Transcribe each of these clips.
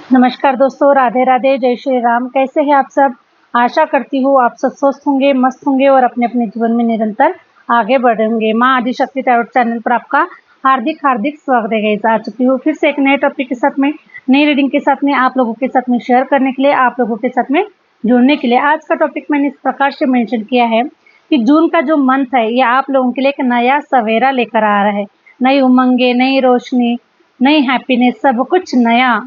नमस्कार दोस्तों, राधे राधे, जय श्री राम। कैसे हैं आप सब? आशा करती हूँ आप सब स्वस्थ होंगे, मस्त होंगे और अपने अपने जीवन में निरंतर आगे बढ़े होंगे। माँ आदिशक्ति टैरोट चैनल पर आपका हार्दिक हार्दिक स्वागत है। गाइस, आ चुकी हूँ फिर से एक नए टॉपिक के साथ में, नई रीडिंग के साथ में, आप लोगों के साथ में शेयर करने के लिए, आप लोगों के साथ में जुड़ने के लिए। आज का टॉपिक मैंने इस प्रकार से मेंशन किया है कि जून का जो मंथ है ये आप लोगों के लिए एक नया सवेरा लेकर आ रहा है। नई उमंगे, नई रोशनी, नई हैप्पीनेस, सब कुछ नया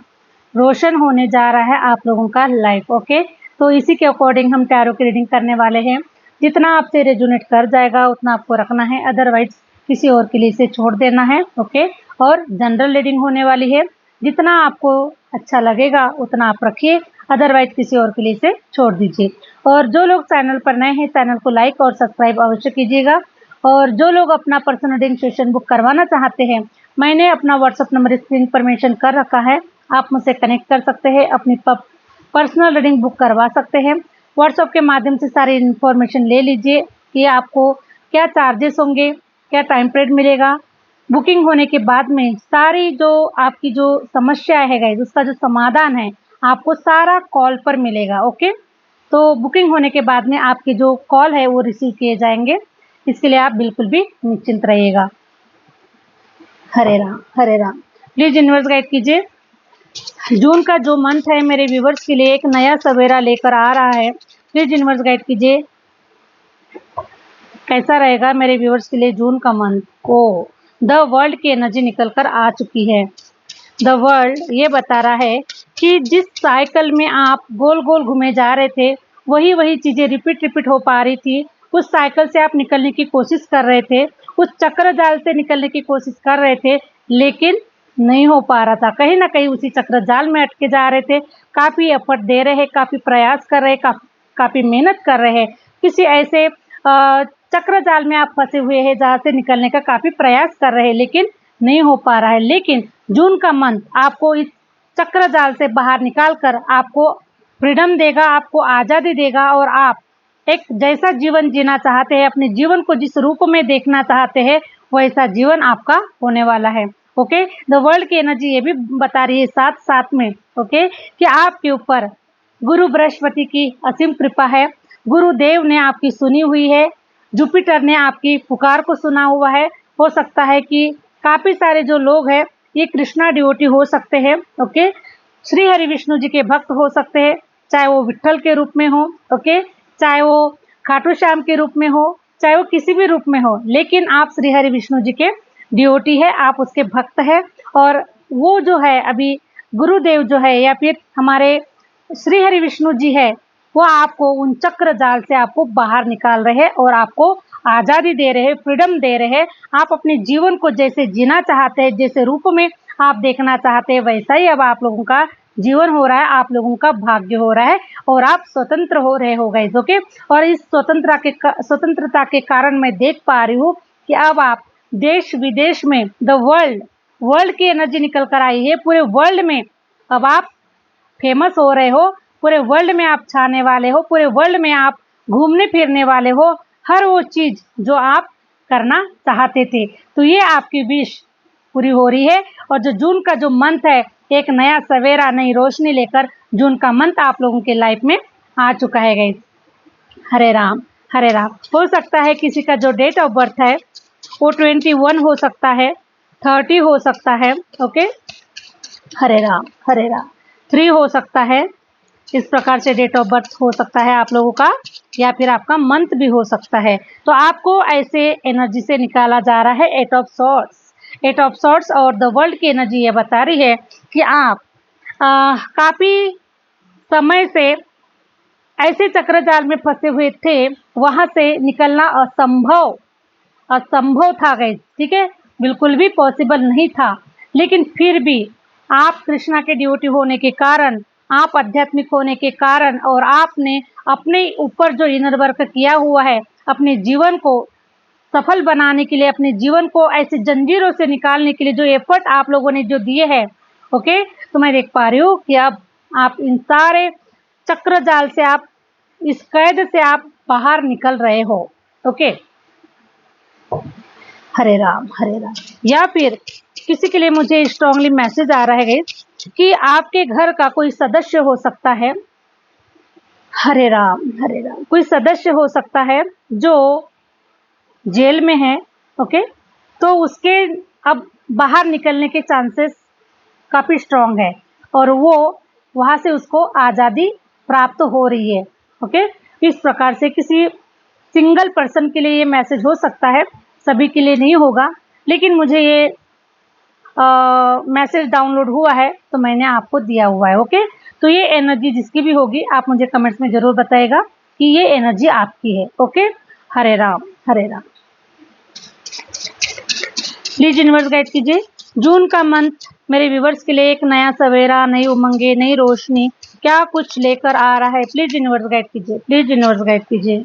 रोशन होने जा रहा है आप लोगों का लाइफ। ओके, तो इसी के अकॉर्डिंग हम टैरो की रीडिंग करने वाले हैं। जितना आपसे रेजोनेट कर जाएगा उतना आपको रखना है, अदरवाइज किसी और के लिए इसे छोड़ देना है। ओके, और जनरल रीडिंग होने वाली है, जितना आपको अच्छा लगेगा उतना आप रखिए, अदरवाइज किसी और के लिए इसे छोड़ दीजिए। और जो लोग चैनल पर नए हैं, चैनल को लाइक और सब्सक्राइब अवश्य कीजिएगा। और जो लोग अपना पर्सनल रीडिंग सेशन बुक करवाना चाहते हैं, मैंने अपना व्हाट्सअप नंबर स्क्रीन पर मेंशन कर रखा है, आप मुझसे कनेक्ट कर सकते हैं, अपनी पर्सनल रीडिंग बुक करवा सकते हैं। व्हाट्सएप के माध्यम से सारी इन्फॉर्मेशन ले लीजिए कि आपको क्या चार्जेस होंगे, क्या टाइम पीरियड मिलेगा। बुकिंग होने के बाद में सारी जो आपकी जो समस्या है गाइस, उसका जो समाधान है आपको सारा कॉल पर मिलेगा। ओके, तो बुकिंग होने के बाद में आपके जो कॉल है वो रिसीव किए जाएंगे, इसके लिए आप बिल्कुल भी निश्चिंत रहिएगा। हरे राम, हरे राम। प्लीज यूनिवर्स गाइड कीजिए। जून का जो मंथ है मेरे व्यूवर्स के लिए एक नया सवेरा लेकर आ रहा है। प्लीज यूनिवर्स गाइड कीजिए, कैसा रहेगा मेरे व्यूवर्स के लिए जून का मंथ। ओ, द वर्ल्ड की एनर्जी निकल कर आ चुकी है। द वर्ल्ड ये बता रहा है कि जिस साइकिल में आप गोल गोल घूमे जा रहे थे, वही वही चीजें रिपीट हो पा रही थी। उस साइकिल से आप निकलने की कोशिश कर रहे थे, उस चक्र जाल से निकलने की कोशिश कर रहे थे, लेकिन नहीं हो पा रहा था। कहीं ना कहीं उसी चक्र जाल में अटके जा रहे थे। काफी एफर्ट दे रहे हैं, काफी प्रयास कर रहे हैं, काफी मेहनत कर रहे हैं। किसी ऐसे चक्र जाल में आप फंसे हुए हैं जहाँ से निकलने का काफी प्रयास कर रहे हैं, लेकिन नहीं हो पा रहा है। लेकिन जून का मंथ आपको इस चक्र जाल से बाहर निकाल कर आपको फ्रीडम देगा, आपको आज़ादी देगा, और आप एक जैसा जीवन जीना चाहते हैं, अपने जीवन को जिस रूप में देखना चाहते हैं, वैसा जीवन आपका होने वाला है। ओके, द वर्ल्ड की एनर्जी ये भी बता रही है साथ साथ में, ओके, कि आपके ऊपर गुरु बृहस्पति की असीम कृपा है। गुरुदेव ने आपकी सुनी हुई है, जुपिटर ने आपकी पुकार को सुना हुआ है। हो सकता है कि काफ़ी सारे जो लोग हैं ये कृष्णा डिवोटी हो सकते हैं। ओके, श्री हरि विष्णु जी के भक्त हो सकते हैं, चाहे वो विट्ठल के रूप में हो, ओके, चाहे वो खाटू श्याम के रूप में हो, चाहे वो किसी भी रूप में हो, लेकिन आप श्री हरि विष्णु जी के डिवोटी है, आप उसके भक्त है। और वो जो है अभी गुरुदेव जो है या फिर हमारे श्री हरि विष्णु जी है, वो आपको उन चक्र जाल से आपको बाहर निकाल रहे हैं और आपको आज़ादी दे रहे हैं, फ्रीडम दे रहे हैं। आप अपने जीवन को जैसे जीना चाहते हैं, जैसे रूप में आप देखना चाहते हैं, वैसा ही अब आप लोगों का जीवन हो रहा है, आप लोगों का भाग्य हो रहा है और आप स्वतंत्र हो रहे हो गाइस। ओके, और इस स्वतंत्रता के कारण मैं देख पा रही हूँ कि अब आप देश विदेश में, द वर्ल्ड की एनर्जी निकल कर आई है। पूरे वर्ल्ड में अब आप फेमस हो रहे हो, पूरे वर्ल्ड में आप छाने वाले हो, पूरे वर्ल्ड में आप घूमने फिरने वाले हो, हर वो चीज जो आप करना चाहते थे। तो ये आपकी विश पूरी हो रही है। और जो जून का जो मंथ है, एक नया सवेरा, नई रोशनी लेकर जून का मंथ आप लोगों के लाइफ में आ चुका है गाइस। हरे राम, हरे राम। हो सकता है किसी का जो डेट ऑफ बर्थ है वो 21 हो सकता है, 30 हो सकता है, ओके, हरे राम, हरे राम, 3 हो सकता है। इस प्रकार से डेट ऑफ बर्थ हो सकता है आप लोगों का, या फिर आपका मंथ भी हो सकता है। तो आपको ऐसे एनर्जी से निकाला जा रहा है एट ऑफ सॉर्ट्स। और द वर्ल्ड की एनर्जी ये बता रही है कि आप काफ़ी समय से ऐसे चक्रजाल में फंसे हुए थे, वहाँ से निकलना असंभव था गाइस, ठीक है, बिल्कुल भी पॉसिबल नहीं था। लेकिन फिर भी आप कृष्णा के ड्यूटी होने के कारण, आप आध्यात्मिक होने के कारण, और आपने अपने ऊपर जो इनर वर्क किया हुआ है, अपने जीवन को सफल बनाने के लिए, अपने जीवन को ऐसे जंजीरों से निकालने के लिए जो एफर्ट आप लोगों ने जो दिए हैं, ओके, तो मैं देख पा रही हूँ कि अब आप इन सारे चक्र जाल से, आप इस कैद से आप बाहर निकल रहे हो। ओके, हरे राम, हरे राम। या फिर किसी के लिए मुझे स्ट्रांगली मैसेज आ रहा है गाइस कि आपके घर का कोई सदस्य हो सकता है, हरे राम हरे राम, कोई सदस्य हो सकता है जो जेल में है। ओके, तो उसके अब बाहर निकलने के चांसेस काफी स्ट्रांग है और वो वहां से उसको आजादी प्राप्त हो रही है। ओके, इस प्रकार से किसी सिंगल पर्सन के लिए ये मैसेज हो सकता है, सभी के लिए नहीं होगा, लेकिन मुझे ये मैसेज डाउनलोड हुआ है तो मैंने आपको दिया हुआ है। ओके, तो ये एनर्जी जिसकी भी होगी आप मुझे कमेंट्स में जरूर बताइएगा कि ये एनर्जी आपकी है। Okay, Hare Ram Hare Ram. Please universe guide कीजिए जून का मंथ मेरे व्यूवर्स के लिए एक नया सवेरा, नई उमंगे, नई रोशनी क्या कुछ लेकर आ रहा है। प्लीज यूनिवर्स गाइड कीजिए, प्लीज यूनिवर्स गाइड कीजिए।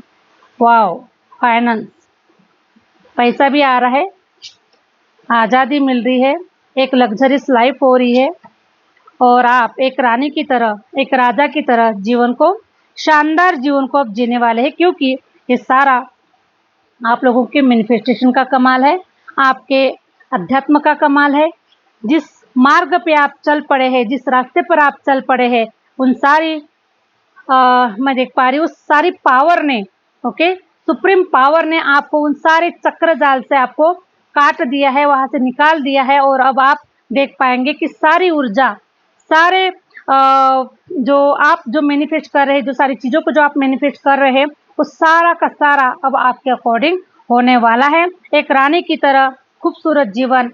वाओ, फाइनेंस, पैसा भी आ रहा है, आज़ादी मिल रही है, एक लग्जरियस लाइफ हो रही है और आप एक रानी की तरह, एक राजा की तरह जीवन को, शानदार जीवन को अब जीने वाले हैं, क्योंकि ये सारा आप लोगों के मैनिफेस्टेशन का कमाल है, आपके अध्यात्म का कमाल है। जिस मार्ग पे आप चल पड़े हैं, जिस रास्ते पर आप चल पड़े हैं, उन सारी मैं देख पा रही हूँ, सारी पावर ने, ओके, सुप्रीम पावर ने आपको उन सारे चक्र जाल से आपको काट दिया है, वहां से निकाल दिया है और अब आप देख पाएंगे कि सारी ऊर्जा, सारे जो आप जो मैनिफेस्ट कर रहे हैं, जो सारी चीज़ों को जो आप मैनिफेस्ट कर रहे हैं, वो सारा का सारा अब आपके अकॉर्डिंग होने वाला है। एक रानी की तरह खूबसूरत जीवन,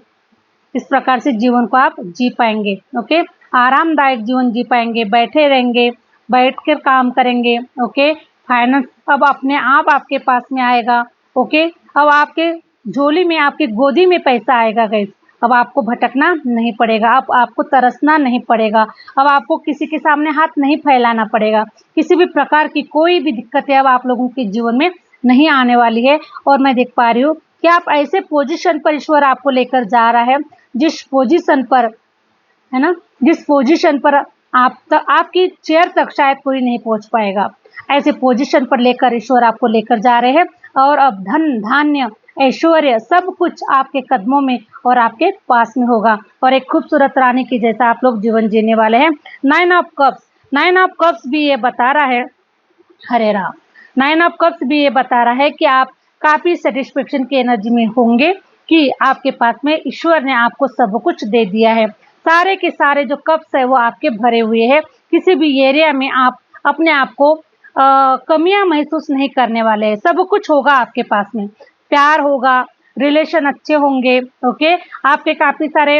इस प्रकार से जीवन को आप जी पाएंगे। ओके, आरामदायक जीवन जी पाएंगे, बैठे रहेंगे, बैठ कर काम करेंगे। ओके, फाइनेंस अब अपने आप आपके पास में आएगा। ओके, अब आपके झोली में, आपकी गोदी में पैसा आएगा गाइस। अब आपको भटकना नहीं पड़ेगा, अब आपको तरसना नहीं पड़ेगा, अब आपको किसी के सामने हाथ नहीं फैलाना पड़ेगा, किसी भी प्रकार की कोई भी दिक्कतें अब आप लोगों के जीवन में नहीं आने वाली है। और मैं देख पा रही हूँ कि आप ऐसे पोजीशन पर ईश्वर आपको लेकर जा रहा है, जिस पोजीशन पर, है ना, जिस पोजीशन पर आपकी चेयर तक शायद कोई नहीं पहुंच पाएगा, ऐसे पोजीशन पर लेकर ईश्वर आपको लेकर जा रहे हैं। और अब धन धान्य ऐश्वर्य सब कुछ आपके कदमों में और आपके पास में होगा और एक खूबसूरत रानी की जैसा आप लोग जीवन जीने वाले हैं। 9 ऑफ कप्स, 9 ऑफ कप्स भी ये बता रहा है, हरे राम, 9 ऑफ कप्स भी ये बता रहा है कि आप काफी सेटिस्फेक्शन की एनर्जी में होंगे कि आपके पास में ईश्वर ने आपको सब कुछ दे दिया है। सारे के सारे जो कप्स है वो आपके भरे हुए हैं, किसी भी एरिया में आप अपने आप को कमियां महसूस नहीं करने वाले हैं, सब कुछ होगा आपके पास में, प्यार होगा, रिलेशन अच्छे होंगे। ओके, आपके काफी सारे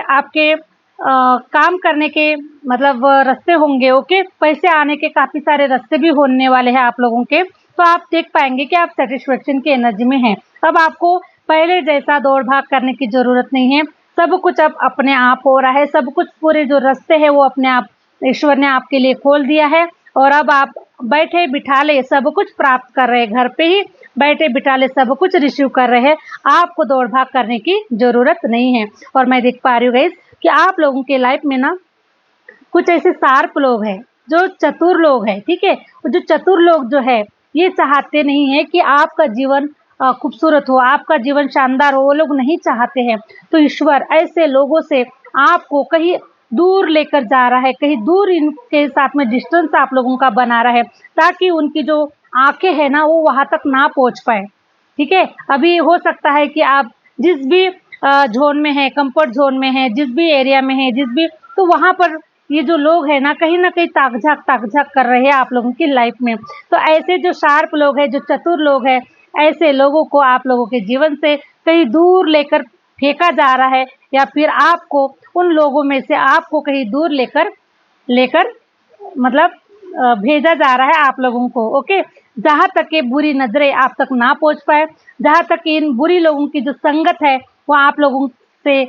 आपके काम करने के मतलब रास्ते होंगे। ओके, पैसे आने के काफी सारे रास्ते भी होने वाले हैं आप लोगों के, तो आप देख पाएंगे कि आप सेटिस्फेक्शन की एनर्जी में हैं। अब आपको पहले जैसा दौड़ भाग करने की जरूरत नहीं है, सब कुछ अब अपने आप हो रहा है, सब कुछ पूरे जो रास्ते हैं वो अपने आप ईश्वर ने आपके लिए खोल दिया है और अब आप बैठे बिठाले सब कुछ प्राप्त कर रहे हैं, घर पे ही बैठे बिठाले सब कुछ रिसीव कर रहे हैं, आपको दौड़ भाग करने की जरूरत नहीं है। और मैं देख पा रही हूँ गाइस कि आप लोगों के लाइफ में ना कुछ ऐसे शार्प लोग हैं, जो चतुर लोग हैं, ठीक है, जो चतुर लोग जो है ये चाहते नहीं है कि आपका जीवन खूबसूरत हो, आपका जीवन शानदार हो, वो लोग नहीं चाहते हैं। तो ईश्वर ऐसे लोगों से आपको कहीं दूर लेकर जा रहा है, कहीं दूर इनके साथ में डिस्टेंस आप लोगों का बना रहा है, ताकि उनकी जो आंखें है ना वो वहां तक ना पहुंच पाए। ठीक है, अभी हो सकता है कि आप जिस भी जोन में है, कंफर्ट जोन में है, जिस भी एरिया में है, जिस भी, तो वहां पर ये जो लोग है ना कहीं ताक झाक कर रहे हैं आप लोगों की लाइफ में। तो ऐसे जो शार्प लोग हैं, जो चतुर लोग हैं, ऐसे लोगों को आप लोगों के जीवन से कहीं दूर लेकर फेंका जा रहा है, या फिर आपको उन लोगों में से आपको कहीं दूर लेकर लेकर मतलब भेजा जा रहा है आप लोगों को। ओके, जहाँ तक ये बुरी नजरें आप तक ना पहुंच पाए, जहाँ तक इन बुरी लोगों की जो संगत है वो आप लोगों से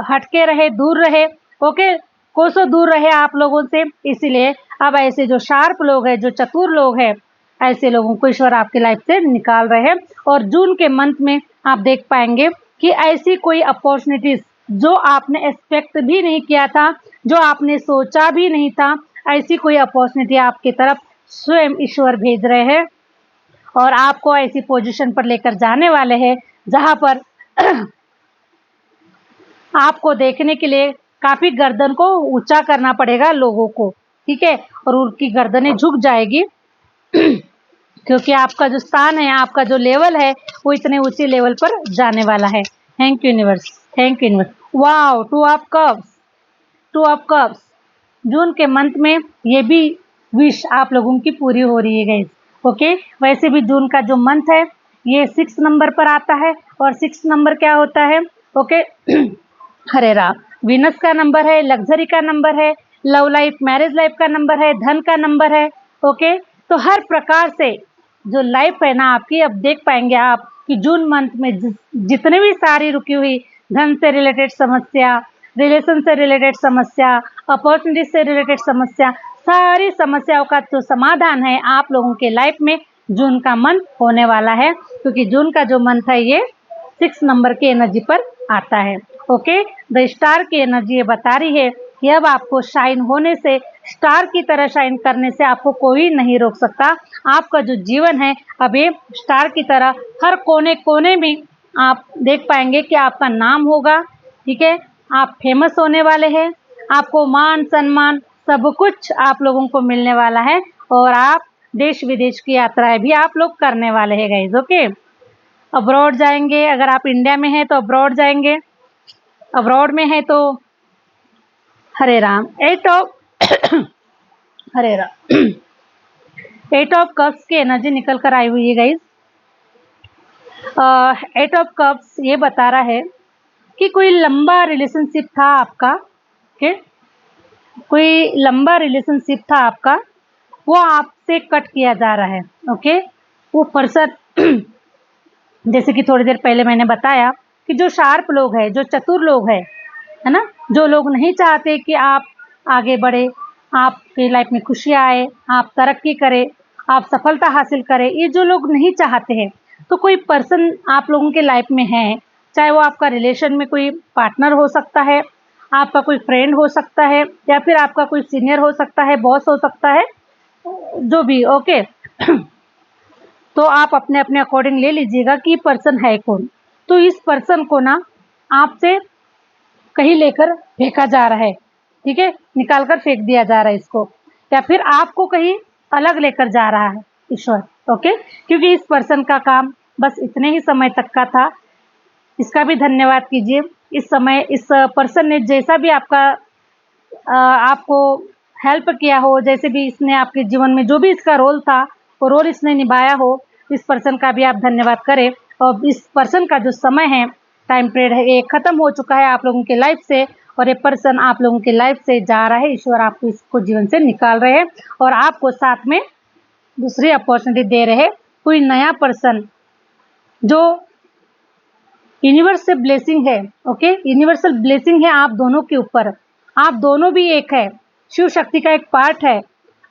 हटके रहे, दूर रहे। ओके, कोसों दूर रहे आप लोगों से। इसीलिए अब ऐसे जो शार्प लोग हैं, जो चतुर लोग हैं, ऐसे लोगों को ईश्वर आपकी लाइफ से निकाल रहे हैं। और जून के मंथ में आप देख पाएंगे कि ऐसी कोई अपॉर्चुनिटीज जो आपने एक्सपेक्ट भी नहीं किया था, जो आपने सोचा भी नहीं था, ऐसी कोई अपॉर्चुनिटी आपकी तरफ स्वयं ईश्वर भेज रहे हैं और आपको ऐसी पोजीशन पर लेकर जाने वाले हैं जहां पर आपको देखने के लिए काफी गर्दन को ऊंचा करना पड़ेगा लोगों को, ठीक है, और उनकी गर्दनें झुक जाएगी क्योंकि आपका जो स्थान है, आपका जो लेवल है, वो इतने ऊंचे लेवल पर जाने वाला है। Thank you universe, thank you universe. Wow, two of cups, two of cups. June के मंथ में ये भी विश आप लोगों की पूरी हो रही है गाइस। ओके, वैसे भी जून का जो मंथ है ये 6 नंबर पर आता है, और 6 नंबर क्या होता है? ओके हरे राम, वीनस का नंबर है, लग्जरी का नंबर है, लव लाइफ मैरिज लाइफ का नंबर है, धन का नंबर है। ओके, तो हर प्रकार से जो लाइफ है ना आपकी, अब देख पाएंगे आप कि जून मंथ में जितने भी सारी रुकी हुई धन से रिलेटेड समस्या, रिलेशन से रिलेटेड समस्या, अपॉर्चुनिटी से रिलेटेड समस्या, सारी समस्याओं का जो समाधान है आप लोगों के लाइफ में जून का मंथ होने वाला है, क्योंकि जून का जो मंथ है ये 6 नंबर की एनर्जी पर आता है। ओके, द स्टार की एनर्जी ये बता रही है कि अब आपको शाइन होने से, स्टार की तरह शाइन करने से आपको कोई नहीं रोक सकता। आपका जो जीवन है अब ये स्टार की तरह हर कोने कोने में आप देख पाएंगे कि आपका नाम होगा, ठीक है, आप फेमस होने वाले हैं, आपको मान सम्मान सब कुछ आप लोगों को मिलने वाला है, और आप देश विदेश की यात्राएं भी आप लोग करने वाले हैं गाइज। ओके, अब्रॉड जाएंगे, अगर आप इंडिया में हैं तो अब्रॉड जाएंगे, अब्रॉड में है तो Hare Ram, eight of Hare Ram, eight of cups की एनर्जी निकल कर आई हुई है गाइज। एट ऑफ कप्स ये बता रहा है कि कोई लंबा रिलेशनशिप था आपका, ओके, कोई लंबा रिलेशनशिप था आपका, वो आपसे कट किया जा रहा है। ओके, वो पर्सन जैसे कि थोड़ी देर पहले मैंने बताया कि जो शार्प लोग हैं, जो चतुर लोग हैं, है ना, जो लोग नहीं चाहते कि आप आगे बढ़े, आपकी लाइफ में खुशियाँ आए, आप तरक्की करें, आप सफलता हासिल करें, ये जो लोग नहीं चाहते हैं, तो कोई पर्सन आप लोगों के लाइफ में है, चाहे वो आपका रिलेशन में कोई पार्टनर हो सकता है, आपका कोई फ्रेंड हो सकता है, या फिर आपका कोई सीनियर हो सकता है, बॉस हो सकता है, जो भी। ओके तो आप अपने अपने अकॉर्डिंग ले लीजिएगा कि पर्सन है कौन। तो इस पर्सन को ना आपसे कहीं लेकर फेंका जा रहा है, ठीक है, निकाल कर फेंक दिया जा रहा है इसको, या फिर आपको कहीं अलग लेकर जा रहा है ईश्वर। ओके, क्योंकि इस पर्सन का काम बस इतने ही समय तक का था। इसका भी धन्यवाद कीजिए। इस समय इस पर्सन ने जैसा भी आपको हेल्प किया हो, जैसे भी इसने आपके जीवन में जो भी इसका रोल था वो रोल इसने निभाया हो, इस पर्सन का भी आप धन्यवाद करें। और इस पर्सन का जो समय है, टाइम पीरियड है, ये खत्म हो चुका है आप लोगों के लाइफ से, और ये पर्सन आप लोगों के लाइफ से जा रहा है। ईश्वर आपको इसको जीवन से निकाल रहे हैं और आपको साथ में दूसरी अपॉर्चुनिटी दे रहे हैं। कोई नया पर्सन जो यूनिवर्स से ब्लेसिंग है। ओके, यूनिवर्सल ब्लेसिंग है आप दोनों के ऊपर, आप दोनों भी एक है, शिव शक्ति का एक पार्ट है।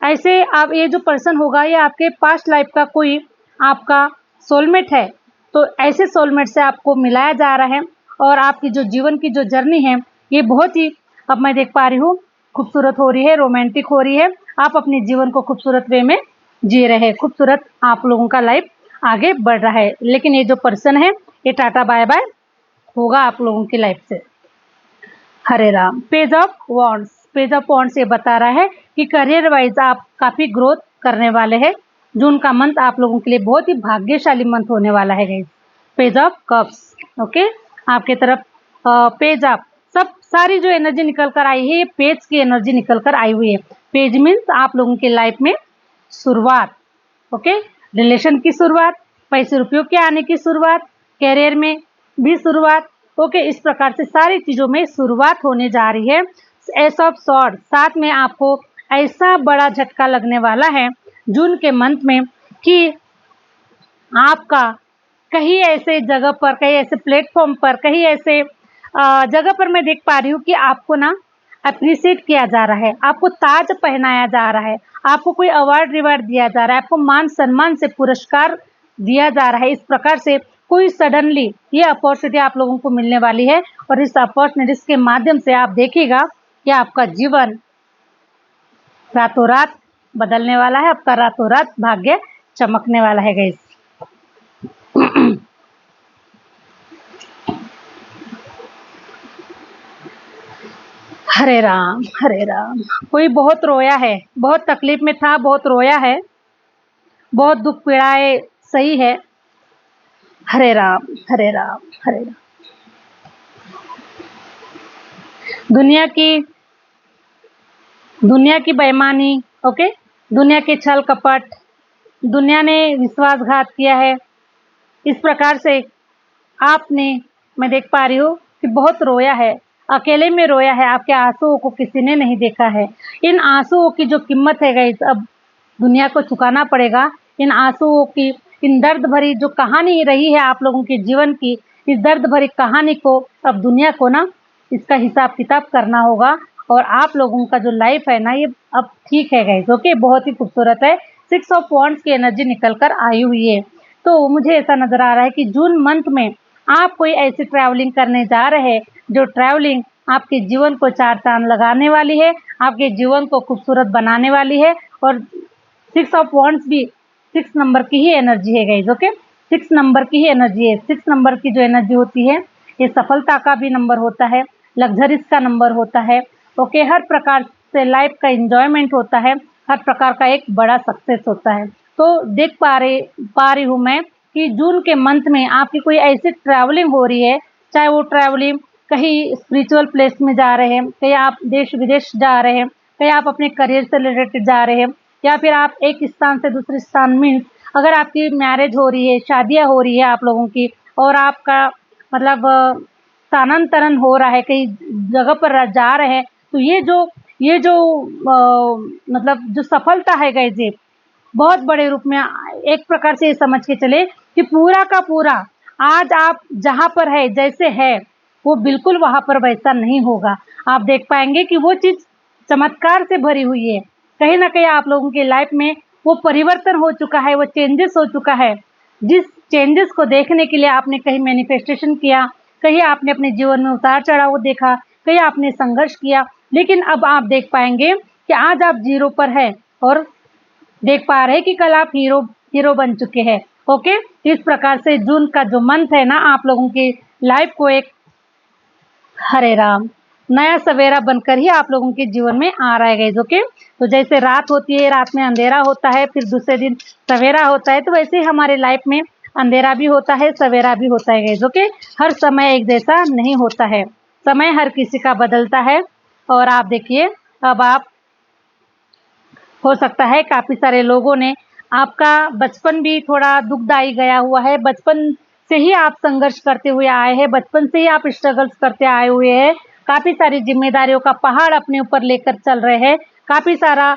ऐसे आप, ये जो पर्सन होगा ये आपके पास्ट लाइफ का कोई आपका सोलमेट है, तो ऐसे सोलमेट से आपको मिलाया जा रहा है, और आपकी जो जीवन की जो जर्नी है ये बहुत ही, अब मैं देख पा रही हूँ, खूबसूरत हो रही है, रोमांटिक हो रही है। आप अपने जीवन को खूबसूरत वे में जी रहे हैं, खूबसूरत आप लोगों का लाइफ आगे बढ़ रहा है। लेकिन ये जो पर्सन है ये टाटा बाय बाय होगा आप लोगों की लाइफ से। Hare Ram, page of wands, page of wands ये बता रहा है कि करियर वाइज आप काफी ग्रोथ करने वाले हैं। जून का मंथ आप लोगों के लिए बहुत ही भाग्यशाली मंथ होने वाला है guys. Page of cups, okay, आपके तरफ पेज ऑफ, सब सारी जो एनर्जी निकल कर आई है ये पेज की एनर्जी निकल कर आई हुई है। पेज मीन्स आप लोगों की लाइफ में शुरुआत, ओके, रिलेशन की शुरुआत, पैसे रुपयों के आने की शुरुआत, कैरियर में भी शुरुआत। ओके, इस प्रकार से सारी चीजों में शुरुआत होने जा रही है। एस ऑफ सॉर्ड, साथ में आपको ऐसा बड़ा झटका लगने वाला है जून के मंथ में कि आपका कहीं ऐसे जगह पर, कहीं ऐसे प्लेटफॉर्म पर, कहीं ऐसे जगह पर मैं देख पा रही हूँ कि आपको ना अप्रिशिएट किया जा रहा है, आपको ताज पहनाया जा रहा है, आपको कोई अवार्ड रिवार्ड दिया जा रहा है, आपको मान सम्मान से पुरस्कार दिया जा रहा है। इस प्रकार से कोई सडनली ये अपॉर्चुनिटी आप लोगों को मिलने वाली है, और इस अपॉर्चुनिटीज के माध्यम से आप देखिएगा कि आपका जीवन रातों रात बदलने वाला है, आपका रातों रात भाग्य चमकने वाला है गाइस। हरे राम हरे राम। कोई बहुत रोया है, बहुत तकलीफ में था, बहुत रोया है, बहुत दुख पीड़ाए सही है। हरे राम हरे राम हरे राम। दुनिया की दुनिया की बेईमानी, ओके, दुनिया के छल कपट, दुनिया ने विश्वासघात किया है। इस प्रकार से आपने, मैं देख पा रही हूँ कि बहुत रोया है, अकेले में रोया है, आपके आंसुओं को किसी ने नहीं देखा है। इन आंसुओं की जो कीमत है गाइस, अब दुनिया को चुकाना पड़ेगा। इन आंसुओं की, इन दर्द भरी जो कहानी रही है आप लोगों के जीवन की, इस दर्द भरी कहानी को अब दुनिया को ना इसका हिसाब किताब करना होगा। और आप लोगों का जो लाइफ है ना, ये अब ठीक है गाइस, ओके, बहुत ही खूबसूरत है। 6 ऑफ वॉन्ड्स की एनर्जी निकल कर आई हुई है। तो मुझे ऐसा नजर आ रहा है कि जून मंथ में आप कोई ऐसी ट्रैवलिंग करने जा रहे हैं जो ट्रैवलिंग आपके जीवन को 4 चांद लगाने वाली है, आपके जीवन को खूबसूरत बनाने वाली है। और 6 ऑफ वॉन्ड्स भी 6 नंबर की ही एनर्जी है गाइस, ओके, 6 नंबर की ही एनर्जी है। 6 नंबर की जो एनर्जी होती है, ये सफलता का भी नंबर होता है, लग्जरीज का नंबर होता है, ओके, हर प्रकार से लाइफ का एंजॉयमेंट होता है, हर प्रकार का एक बड़ा सक्सेस होता है। तो देख पा रही हूँ मैं कि जून के मंथ में आपकी कोई ऐसी ट्रैवलिंग हो रही है, चाहे वो ट्रैवलिंग कहीं स्पिरिचुअल प्लेस में जा रहे हैं, कहीं आप देश विदेश जा रहे हैं, कहीं आप अपने करियर से रिलेटेड जा रहे हैं, या फिर आप एक स्थान से दूसरे स्थान, मीन्स अगर आपकी मैरिज हो रही है, शादियां हो रही है आप लोगों की, और आपका मतलब स्थानांतरण हो रहा है, कहीं जगह पर जा रहे हैं, तो ये जो मतलब जो सफलता है गाइस, ये बहुत बड़े रूप में एक प्रकार से ये समझ के चले कि पूरा का पूरा आज आप जहां पर है, जैसे है, वो बिल्कुल वहां पर वैसा नहीं होगा। आप देख पाएंगे कि वो चीज चमत्कार से भरी हुई है। कहीं ना कहीं आप लोगों की लाइफ में वो परिवर्तन हो चुका है, वो चेंजेस हो चुका है। जिस चेंजेस को देखने के लिए आपने कहीं मैनिफेस्टेशन किया, कहीं आपने अपने जीवन में उतार चढ़ाव देखा, कहीं आपने संघर्ष किया, लेकिन अब आप देख पाएंगे कि आज आप जीरो पर है, और देख पा रहे हैं कि कल आप हीरो हीरो बन चुके हैं। ओके, इस प्रकार से जून का जो मंथ है ना, आप लोगों की लाइफ को एक, हरे राम, नया सवेरा बनकर ही आप लोगों के जीवन में आ रहा है गाइस, ओके। तो जैसे रात होती है, रात में अंधेरा होता है, फिर दूसरे दिन सवेरा होता है, तो वैसे ही हमारे लाइफ में अंधेरा भी होता है, सवेरा भी होता है गाइस, ओके। हर समय एक जैसा नहीं होता है, समय हर किसी का बदलता है। और आप देखिए, अब आप, हो सकता है काफी सारे लोगों ने, आपका बचपन भी थोड़ा दुखदाई गया हुआ है, बचपन से ही आप संघर्ष करते हुए आए हैं, बचपन से ही आप स्ट्रगल्स करते आए हुए हैं, काफी सारी जिम्मेदारियों का पहाड़ अपने ऊपर लेकर चल रहे हैं, काफी सारा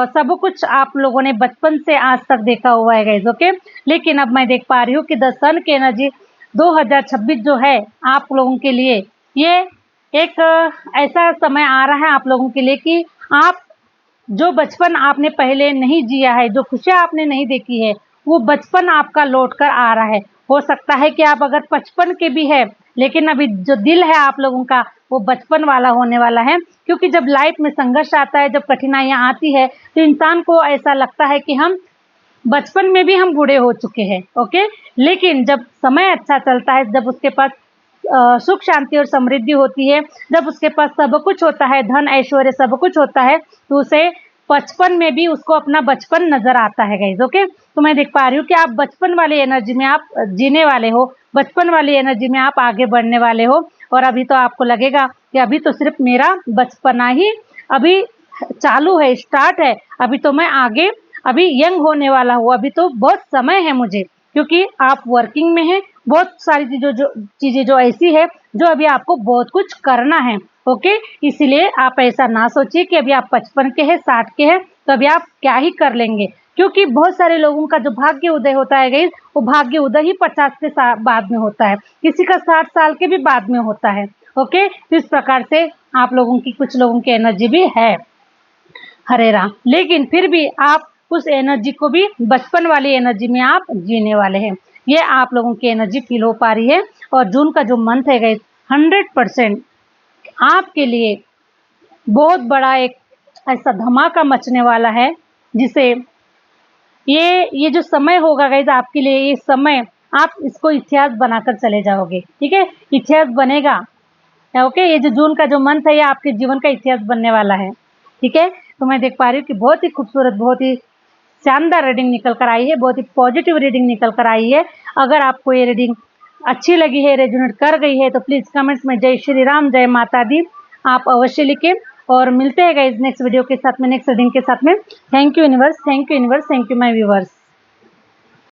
सब कुछ आप लोगों ने बचपन से आज तक देखा हुआ है गाइस, ओके। लेकिन अब मैं देख पा रही हूँ कि द सन की एनर्जी 2026 जो है आप लोगों के लिए, ये एक ऐसा समय आ रहा है आप लोगों के लिए कि आप जो बचपन आपने पहले नहीं जिया है, जो खुशियाँ आपने नहीं देखी है, वो बचपन आपका लौट कर आ रहा है। हो सकता है कि आप अगर 55 के भी है, लेकिन अभी जो दिल है आप लोगों का, वो बचपन वाला होने वाला है। क्योंकि जब लाइफ में संघर्ष आता है, जब कठिनाइयाँ आती है, तो इंसान को ऐसा लगता है कि हम बचपन में भी हम बूढ़े हो चुके हैं, ओके। लेकिन जब समय अच्छा चलता है, जब उसके पास सुख शांति और समृद्धि होती है, जब उसके पास सब कुछ होता है, धन ऐश्वर्य सब कुछ होता है, तो उसे 55 में भी उसको अपना बचपन नजर आता है गाइस, ओके। तो मैं देख पा रही हूँ कि आप बचपन वाली एनर्जी में आप जीने वाले हो, बचपन वाली एनर्जी में आप आगे बढ़ने वाले हो। और अभी तो आपको लगेगा कि अभी तो सिर्फ मेरा बचपना ही अभी चालू है, स्टार्ट है, अभी तो मैं आगे अभी यंग होने वाला हूँ, अभी तो बहुत समय है मुझे, क्योंकि आप वर्किंग में हैं। बहुत सारी चीजें जो ऐसी है, जो अभी आपको बहुत कुछ करना है, ओके। इसलिए आप ऐसा ना सोचिए कि अभी आप 55 के हैं, 60 के हैं, तो अभी आप क्या ही कर लेंगे। क्योंकि बहुत सारे लोगों का जो भाग्य उदय होता है गाइस, वो भाग्य उदय ही 50 के बाद में होता है, किसी का 60 साल के भी बाद में होता है, ओके। तो इस प्रकार से आप लोगों की, कुछ लोगों की एनर्जी भी है, हरे राम। लेकिन फिर भी आप उस एनर्जी को भी बचपन वाली एनर्जी में आप जीने वाले हैं, ये आप लोगों की एनर्जी फील हो पा रही है। और जून का जो मंथ है गाइस, 100% आपके लिए बहुत बड़ा एक ऐसा धमाका मचने वाला है, जिसे ये जो समय होगा गाइस आपके लिए, ये समय आप इसको इतिहास बनाकर चले जाओगे, ठीक है, इतिहास बनेगा। ओके, ये जो जून का जो मंथ है ये आपके जीवन का इतिहास बनने वाला है। ठीक है, तो मैं देख पा रही हूँ कि बहुत ही खूबसूरत, बहुत ही शानदार रीडिंग निकल कर आई है, बहुत ही पॉजिटिव रीडिंग निकल कर आई है। अगर आपको ये रीडिंग अच्छी लगी है, रेजोनेट कर गई है, तो प्लीज कमेंट्स में जय श्री राम, जय माता दी आप अवश्य लिखें। और मिलते हैं गाइस नेक्स्ट वीडियो के साथ में, नेक्स्ट रीडिंग के साथ में। Thank you universe, thank you universe, thank you my viewers.